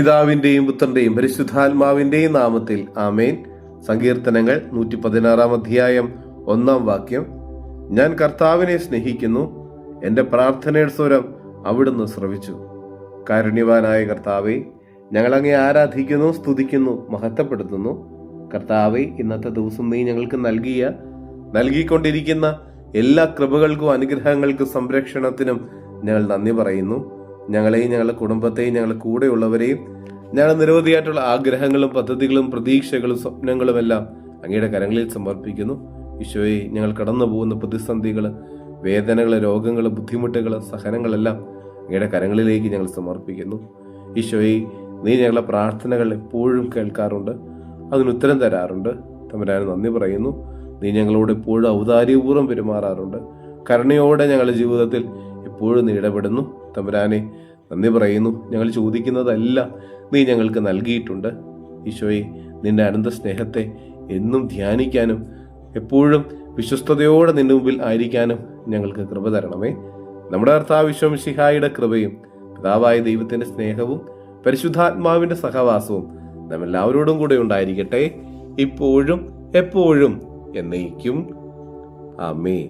പിതാവിന്റെയും പുത്രന്റെയും പരിശുദ്ധാത്മാവിന്റെയും നാമത്തിൽ ആമേൻ. സങ്കീർത്തനങ്ങൾ 116 അധ്യായം 1 വാക്യം. ഞാൻ കർത്താവിനെ സ്നേഹിക്കുന്നു, എൻ്റെ പ്രാർത്ഥനയുടെ സ്വരം അവിടുന്ന് ശ്രവിച്ചു. കാരുണ്യവാനായ കർത്താവെ, ഞങ്ങൾ അങ്ങേ ആരാധിക്കുന്നു, സ്തുതിക്കുന്നു, മഹത്വപ്പെടുത്തുന്നു. കർത്താവെ, ഇന്നത്തെ ദിവസം നീ ഞങ്ങൾക്ക് നൽകിക്കൊണ്ടിരിക്കുന്ന എല്ലാ കൃപകൾക്കും അനുഗ്രഹങ്ങൾക്കും സംരക്ഷണത്തിനും ഞങ്ങൾ നന്ദി പറയുന്നു. ഞങ്ങളെയും ഞങ്ങളുടെ കുടുംബത്തെയും ഞങ്ങളുടെ കൂടെയുള്ളവരെയും ഞങ്ങളുടെ നിരവധിയായിട്ടുള്ള ആഗ്രഹങ്ങളും പദ്ധതികളും പ്രതീക്ഷകളും സ്വപ്നങ്ങളും എല്ലാം അങ്ങയുടെ കരങ്ങളിൽ സമർപ്പിക്കുന്നു. ഈശോയെ, ഞങ്ങൾ കടന്നു പോകുന്ന പ്രതിസന്ധികൾ, വേദനകൾ, രോഗങ്ങൾ, ബുദ്ധിമുട്ടുകൾ, സഹനങ്ങളെല്ലാം അങ്ങയുടെ കരങ്ങളിലേക്ക് ഞങ്ങൾ സമർപ്പിക്കുന്നു. ഈശോയെ, നീ ഞങ്ങളുടെ പ്രാർത്ഥനകൾ എപ്പോഴും കേൾക്കാറുണ്ട്, അതിനുത്തരം തരാറുണ്ട്. തമ്പുരാനെ നന്ദി പറയുന്നു. നീ ഞങ്ങളോട് എപ്പോഴും ഔദാര്യപൂർവ്വം പെരുമാറാറുണ്ട്. കരുണയോടെ ഞങ്ങളുടെ ജീവിതത്തിൽ എപ്പോഴും നീ ഇടപെടുന്നു. തമ്പുരാനെ നന്ദി പറയുന്നു. ഞങ്ങൾ ചോദിക്കുന്നതെല്ലാം നീ ഞങ്ങൾക്ക് നൽകിയിട്ടുണ്ട്. ഈശോയെ, നിന്റെ അനന്ത സ്നേഹത്തെ എന്നും ധ്യാനിക്കാനും എപ്പോഴും വിശ്വസ്തയോടെ നിന്റെ മുമ്പിൽ ആയിരിക്കാനും ഞങ്ങൾക്ക് കൃപ തരണമേ. നമ്മുടെ കർത്താവ് ഈശോ മിശിഹായുടെ കൃപയും പിതാവായ ദൈവത്തിന്റെ സ്നേഹവും പരിശുദ്ധാത്മാവിന്റെ സഹവാസവും നമ്മെല്ലാവരോടും കൂടെ ഉണ്ടായിരിക്കട്ടെ, ഇപ്പോഴും എപ്പോഴും എന്നേക്കും. ആമേൻ.